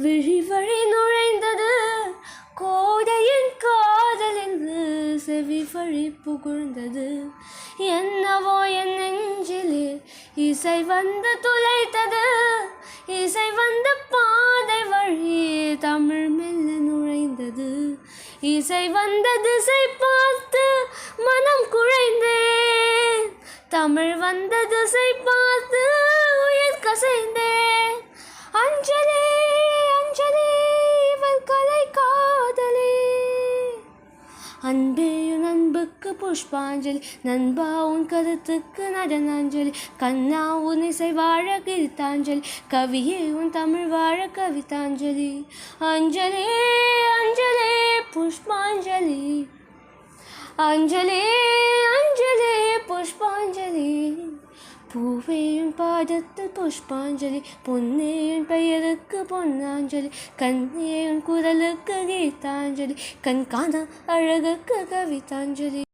விழி வழி நுழைந்தது கோதையின் காதல் என்று செவி வழி புகழ்ந்தது. என்னவோ என் நெஞ்சிலே இசை வந்து துளைத்தது. இசை வந்த பாதை வழி தமிழ் மெல்ல நுழைந்தது. இசை வந்த திசை பார்த்து மனம் குழைந்தேன். தமிழ் வந்த திசை பார்த்து உயிர் கசைந்தேன். அஞ்சலி அஞ்சலி இவள் கலை காதலி. அன்பே உன் அன்புக்கு புஷ்பாஞ்சலி. நண்பா உன் கருத்துக்கு நடனாஞ்சலி. கண்ணா உன் இசை வாழ கீர்த்தாஞ்சலி. கவியே உன் தமிழ் வாழ கவிதாஞ்சலி. அஞ்சலி அஞ்சலி புஷ்பாஞ்சலி. அஞ்சலி அஞ்சலி புஷ்பாஞ்சலி. பூவே உன் பாதத்தில் புஷ்பாஞ்சலி. பொன்னே உன் பெயருக்கு பொன்னாஞ்சலி. கண்ணே உன் குரலுக்கு கீதாஞ்சலி. கண் காண அழகுக்கு கவிதாஞ்சலி.